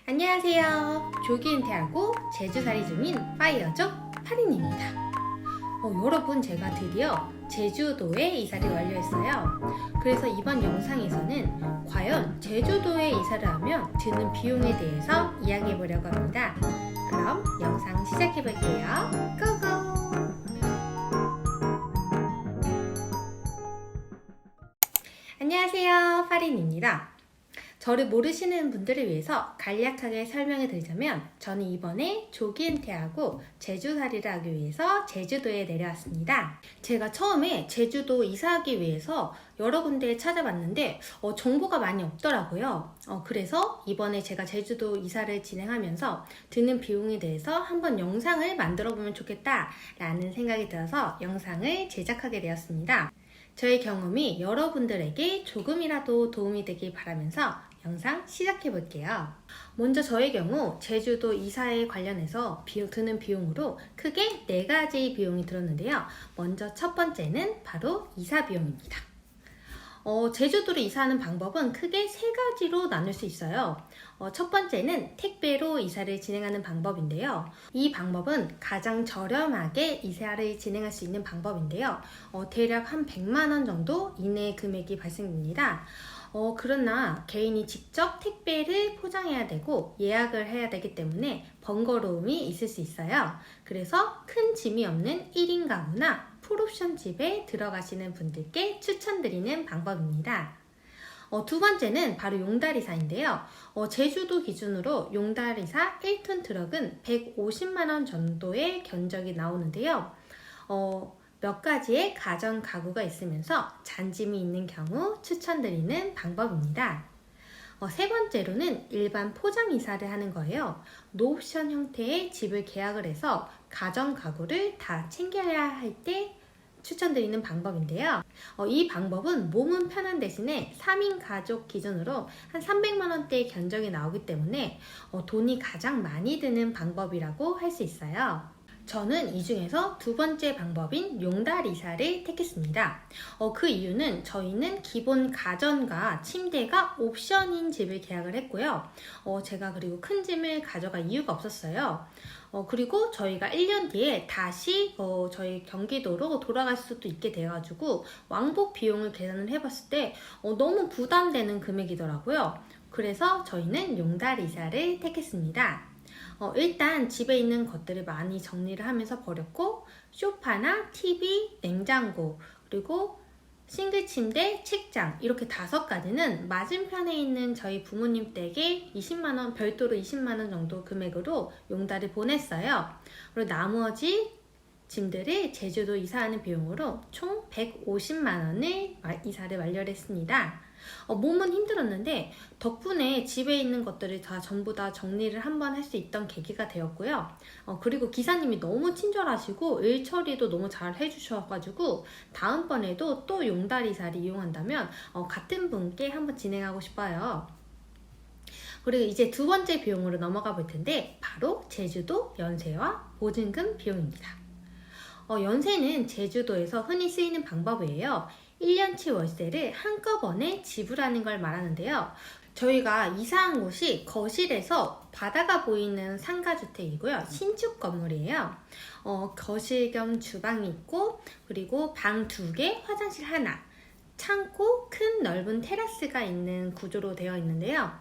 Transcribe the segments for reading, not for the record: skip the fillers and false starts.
안녕하세요. 조기 은퇴하고 제주살이 중인 파이어족 파린입니다. 여러분, 제가 드디어 제주도에 이사를 완료했어요. 그래서 이번 영상에서는 과연 제주도에 이사를 하면 드는 비용에 대해서 이야기해 보려고 합니다. 그럼 영상 시작해 볼게요. 고고! 안녕하세요. 파린입니다. 저를 모르시는 분들을 위해서 간략하게 설명해 드리자면, 저는 이번에 조기 은퇴하고 제주살이를 하기 위해서 제주도에 내려왔습니다. 제가 처음에 제주도 이사하기 위해서 여러 군데 찾아봤는데 정보가 많이 없더라고요. 그래서 이번에 제가 제주도 이사를 진행하면서 드는 비용에 대해서 한번 영상을 만들어 보면 좋겠다 라는 생각이 들어서 영상을 제작하게 되었습니다. 저의 경험이 여러분들에게 조금이라도 도움이 되길 바라면서 영상 시작해 볼게요. 먼저 저의 경우 제주도 이사에 관련해서 드는 비용으로 크게 4가지 비용이 들었는데요. 먼저 첫 번째는 바로 이사 비용입니다. 제주도로 이사하는 방법은 크게 3가지로 나눌 수 있어요. 첫 번째는 택배로 이사를 진행하는 방법인데요. 이 방법은 가장 저렴하게 이사를 진행할 수 있는 방법인데요. 대략 한 100만 원 정도 이내의 금액이 발생됩니다. 그러나 개인이 직접 택배를 포장해야 되고 예약을 해야 되기 때문에 번거로움이 있을 수 있어요. 그래서 큰 짐이 없는 1인 가구나 풀옵션 집에 들어가시는 분들께 추천드리는 방법입니다. 두 번째는 바로 용달이사인데요. 제주도 기준으로 용달이사 1톤 트럭은 150만 원 정도의 견적이 나오는데요. 몇 가지의 가전 가구가 있으면서 잔짐이 있는 경우 추천드리는 방법입니다. 세 번째로는 일반 포장 이사를 하는 거예요. 노옵션 형태의 집을 계약을 해서 가전 가구를 다 챙겨야 할 때 추천드리는 방법인데요. 이 방법은 몸은 편한 대신에 3인 가족 기준으로 한 300만 원대의 견적이 나오기 때문에 돈이 가장 많이 드는 방법이라고 할 수 있어요. 저는 이 중에서 두 번째 방법인 용달 이사를 택했습니다. 그 이유는 저희는 기본 가전과 침대가 옵션인 집을 계약을 했고요. 제가 그리고 큰 짐을 가져갈 이유가 없었어요. 그리고 저희가 1년 뒤에 다시 저희 경기도로 돌아갈 수도 있게 돼가지고 왕복 비용을 계산을 해봤을 때 너무 부담되는 금액이더라고요. 그래서 저희는 용달 이사를 택했습니다. 일단 집에 있는 것들을 많이 정리를 하면서 버렸고, 소파나 TV, 냉장고, 그리고 싱글 침대, 책장 이렇게 5가지는 맞은편에 있는 저희 부모님 댁에 20만원, 별도로 20만원 정도 금액으로 용달을 보냈어요. 그리고 나머지 짐들을 제주도 이사하는 비용으로 총 150만원을 이사를 완료를 했습니다. 몸은 힘들었는데 덕분에 집에 있는 것들을 전부 다 정리를 한번 할 수 있던 계기가 되었고요. 그리고 기사님이 너무 친절하시고 일 처리도 너무 잘 해주셔가지고 다음번에도 또 용달 이사를 이용한다면 같은 분께 한번 진행하고 싶어요. 그리고 이제 두 번째 비용으로 넘어가 볼 텐데 바로 제주도 연세와 보증금 비용입니다. 연세는 제주도에서 흔히 쓰이는 방법이에요. 1년치 월세를 한꺼번에 지불하는 걸 말하는데요. 저희가 이사한 곳이 거실에서 바다가 보이는 상가주택이고요. 신축 건물이에요. 거실 겸 주방이 있고, 그리고 방 2개, 화장실 하나, 창고, 큰 넓은 테라스가 있는 구조로 되어 있는데요.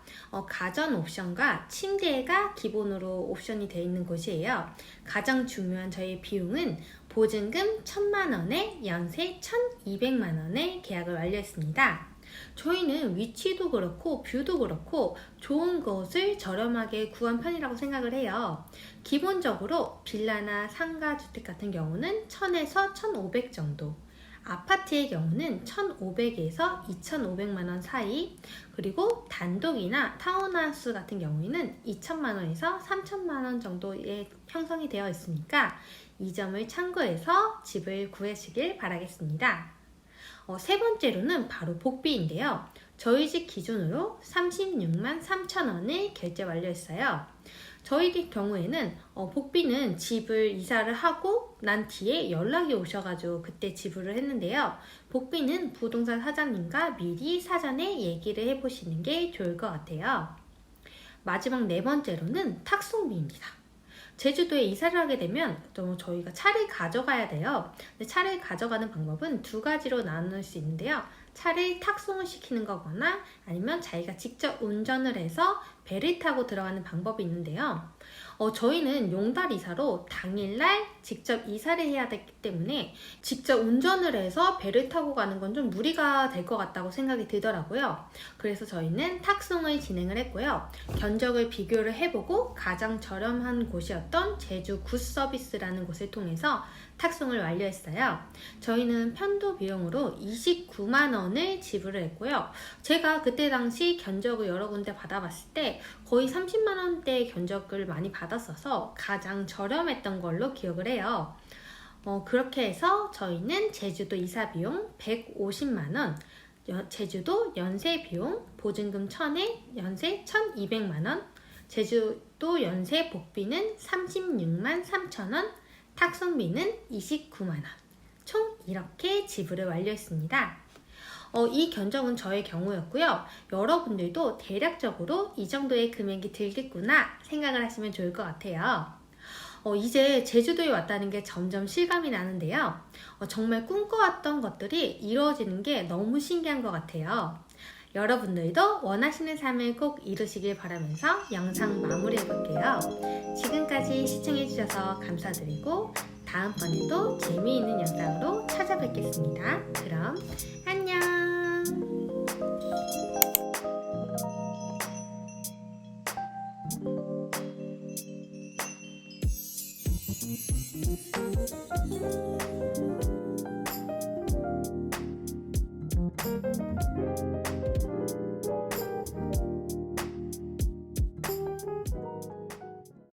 가전 옵션과 침대가 기본으로 옵션이 되어 있는 곳이에요. 가장 중요한 저희 비용은 보증금 1,000만 원에 연세 1,200만 원에 계약을 완료했습니다. 저희는 위치도 그렇고 뷰도 그렇고 좋은 것을 저렴하게 구한 편이라고 생각을 해요. 기본적으로 빌라나 상가주택 같은 경우는 1,000에서 1,500 정도, 아파트의 경우는 1,500에서 2,500만 원 사이, 그리고 단독이나 타운하우스 같은 경우에는 2,000만 원에서 3,000만 원 정도에 형성이 되어 있으니까 이 점을 참고해서 집을 구하시길 바라겠습니다. 세 번째로는 바로 복비인데요. 저희 집 기준으로 36만 3천 원을 결제 완료했어요. 저희 경우에는 복비는 집을 이사를 하고 난 뒤에 연락이 오셔가지고 그때 지불을 했는데요. 복비는 부동산 사장님과 미리 사전에 얘기를 해보시는 게 좋을 것 같아요. 마지막 네 번째로는 탁송비입니다. 제주도에 이사를 하게 되면 또 저희가 차를 가져가야 돼요. 근데 차를 가져가는 방법은 두 가지로 나눌 수 있는데요. 차를 탁송을 시키는 거거나 아니면 자기가 직접 운전을 해서 배를 타고 들어가는 방법이 있는데요. 저희는 용달 이사로 당일날 직접 이사를 해야 되기 때문에 직접 운전을 해서 배를 타고 가는 건 좀 무리가 될 것 같다고 생각이 들더라고요. 그래서 저희는 탁송을 진행을 했고요. 견적을 비교를 해보고 가장 저렴한 곳이었던 제주 굿서비스라는 곳을 통해서 탁송을 완료했어요. 저희는 편도 비용으로 29만 원을 지불을 했고요. 제가 그때 당시 견적을 여러 군데 받아봤을 때 거의 30만 원대의 견적을 많이 받았어서 가장 저렴했던 걸로 기억을 해요. 그렇게 해서 저희는 제주도 이사 비용 150만 원, 제주도 연세 비용 보증금 1000에 연세 1200만 원, 제주도 연세 복비는 36만 3천 원, 탁송비는 29만 원. 총 이렇게 지불을 완료했습니다. 이 견적은 저의 경우였고요. 여러분들도 대략적으로 이 정도의 금액이 들겠구나 생각을 하시면 좋을 것 같아요. 이제 제주도에 왔다는 게 점점 실감이 나는데요. 정말 꿈꿔왔던 것들이 이루어지는 게 너무 신기한 것 같아요. 여러분들도 원하시는 삶을 꼭 이루시길 바라면서 영상 마무리해볼게요. 지금까지 시청해주셔서 감사드리고 다음번에도 재미있는 영상으로 찾아뵙겠습니다. 그럼 안녕!